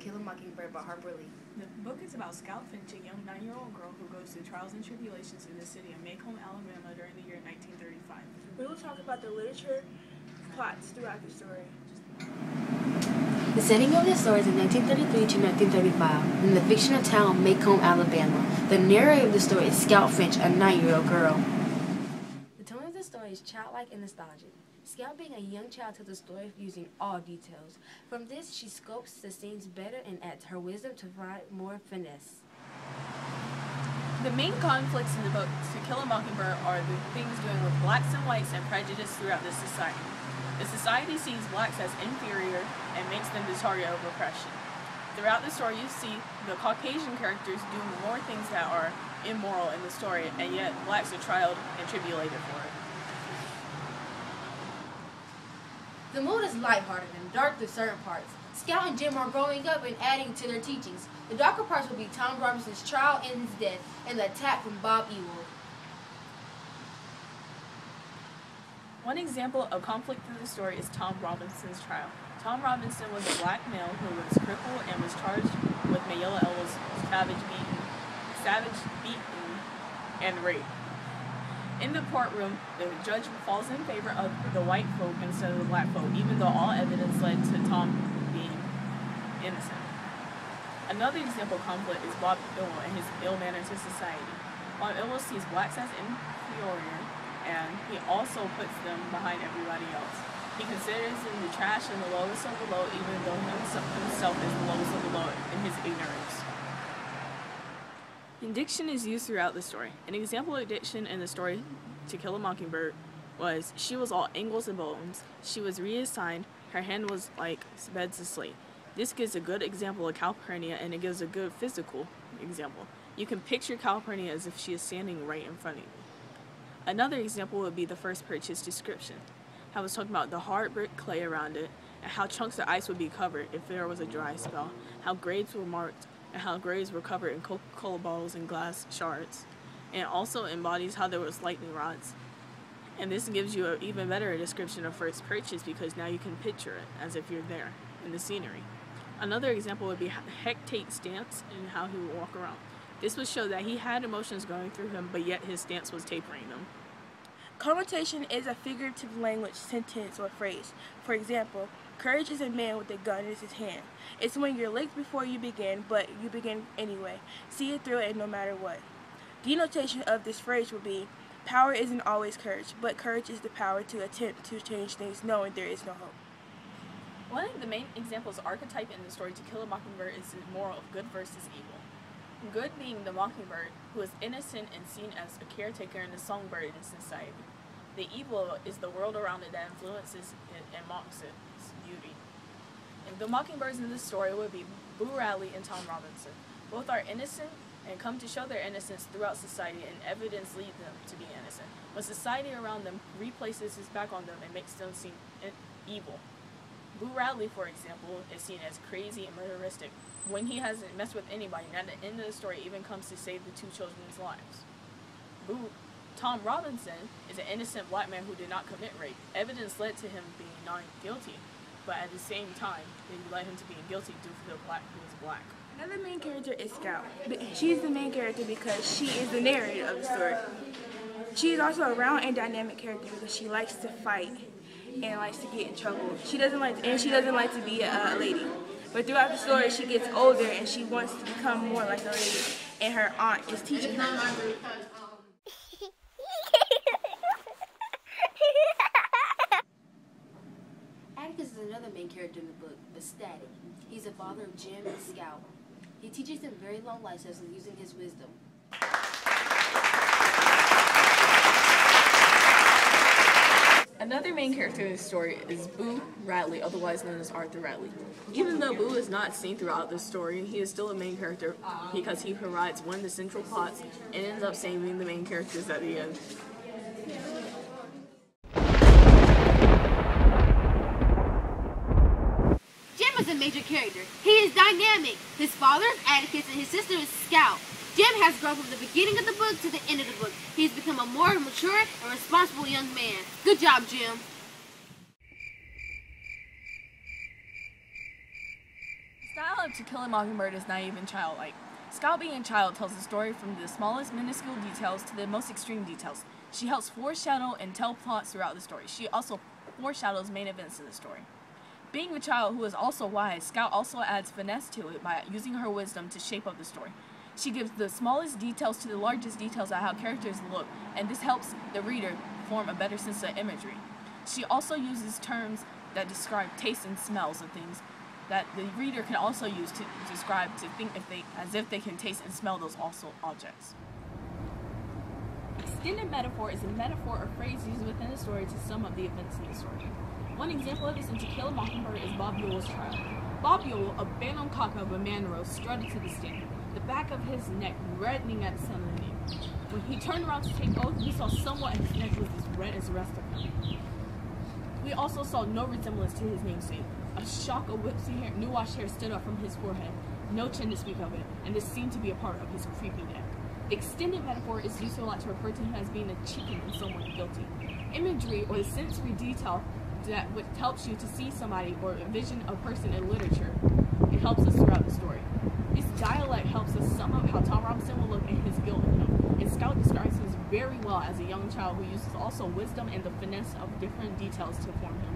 Kill a Mockingbird by Harper Lee. The book is about Scout Finch, a young 9-year-old girl who goes through trials and tribulations in the city of Macomb, Alabama during the year 1935. We will talk about the literature plots throughout the story. The setting of the story is in 1933 to 1935 in the fictional town Macomb, Alabama. The narrator of the story is Scout Finch, a 9-year-old girl. The tone of the story is childlike and nostalgic. Scout, being a young child, tells the story using all details. From this, she scopes the scenes better and adds her wisdom to provide more finesse. The main conflicts in the book To Kill a Mockingbird are the things doing with blacks and whites and prejudice throughout this society. The society sees blacks as inferior and makes them the target of oppression. Throughout the story, you see the Caucasian characters doing more things that are immoral in the story, and yet blacks are trialed and tribulated for it. The mood is lighthearted and dark through certain parts. Scout and Jim are growing up and adding to their teachings. The darker parts will be Tom Robinson's trial and his death, and the attack from Bob Ewell. One example of conflict in the story is Tom Robinson's trial. Tom Robinson was a black male who was crippled and was charged with Mayella Ellis' savage beating, and rape. In the courtroom, the judge falls in favor of the white folk instead of the black folk, even though all evidence led to Tom being innocent. Another example of conflict is Bob Ewell and his ill manners to society. Bob Ewell sees blacks as inferior, and he also puts them behind everybody else. He considers them the trash and the lowest of the low, even though himself is the lowest of the low in his ignorance. Diction is used throughout the story. An example of diction in the story To Kill a Mockingbird was, she was all angles and bones. She was reassigned. Her hand was like beds of slate. This gives a good example of Calpurnia, and it gives a good physical example. You can picture Calpurnia as if she is standing right in front of you. Another example would be the first purchase description. I was talking about the hard brick clay around it, and how chunks of ice would be covered if there was a dry spell, how grades were marked, and how graves were covered in Coca-Cola bottles and glass shards. And it also embodies how there was lightning rods. And this gives you an even better description of first purchase, because now you can picture it as if you're there in the scenery. Another example would be Hectate's stance and how he would walk around. This would show that he had emotions going through him, but yet his stance was tapering them. Connotation is a figurative language sentence or phrase. For example, courage is a man with a gun in his hand. It's when you're late before you begin, but you begin anyway. See it through, and no matter what. Denotation of this phrase will be, power isn't always courage, but courage is the power to attempt to change things knowing there is no hope. One of the main examples of archetype in the story To Kill a Mockingbird is the moral of good versus evil. Good being the mockingbird, who is innocent and seen as a caretaker and a songbird in society. The evil is the world around it that influences it and mocks its beauty. And the mockingbirds in this story would be Boo Radley and Tom Robinson. Both are innocent and come to show their innocence throughout society, and evidence leads them to be innocent. But society around them replaces its back on them and makes them seem evil. Boo Radley, for example, is seen as crazy and murderistic when he hasn't messed with anybody, and at the end of the story even comes to save the two children's lives. Tom Robinson is an innocent black man who did not commit rape. Evidence led to him being not guilty, but at the same time, they led him to being guilty due to the black who was black. Another main character is Scout. She's the main character because she is the narrator of the story. She is also a round and dynamic character because she likes to fight and likes to get in trouble. She doesn't like to be a lady. But throughout the story, she gets older and she wants to become more like a lady, and her aunt is teaching her. Atticus is another main character in the book, but static. He's the father of Jim and Scout. He teaches them very long life lessons using his wisdom. Another main character in the story is Boo Radley, otherwise known as Arthur Radley. Even though Boo is not seen throughout the story, he is still a main character because he provides one of the central plots and ends up saving the main characters at the end. Jim is a major character. He is dynamic. His father is Atticus and his sister is Scout. Jim has grown from the beginning of the book to the end of the book. He's become a more mature and responsible young man. Good job, Jim. style of To Kill a Mockingbird is naive and childlike. Scout, being a child, tells the story from the smallest minuscule details to the most extreme details. She helps foreshadow and tell plots throughout the story. She also foreshadows main events in the story. Being a child who is also wise, Scout also adds finesse to it by using her wisdom to shape up the story. She gives the smallest details to the largest details of how characters look, and this helps the reader form a better sense of imagery. She also uses terms that describe tastes and smells of things that the reader can also use to describe, to think as if they can taste and smell those also objects. Extended metaphor is a metaphor or phrase used within the story to sum up the events in the story. One example of this in To Kill a Mockingbird is Bob Yole's trial. Bob Yole, a Bantam of a man-row, strutted to the stand, the back of his neck reddening at the sound of the name. When he turned around to take oath, he saw someone at his neck was as red as the rest of him. We also saw no resemblance to his namesake. A shock of whipsy hair, new washed hair stood up from his forehead, no chin to speak of it, and this seemed to be a part of his creepy neck. The extended metaphor is used a lot to refer to him as being a chicken in someone guilty. Imagery or the sensory detail that helps you to see somebody or envision a person in literature, it helps us throughout the story. This dialect helps us sum up how Tom Robinson will look and his guilt in him. And Scout describes him very well as a young child who uses also wisdom and the finesse of different details to form him.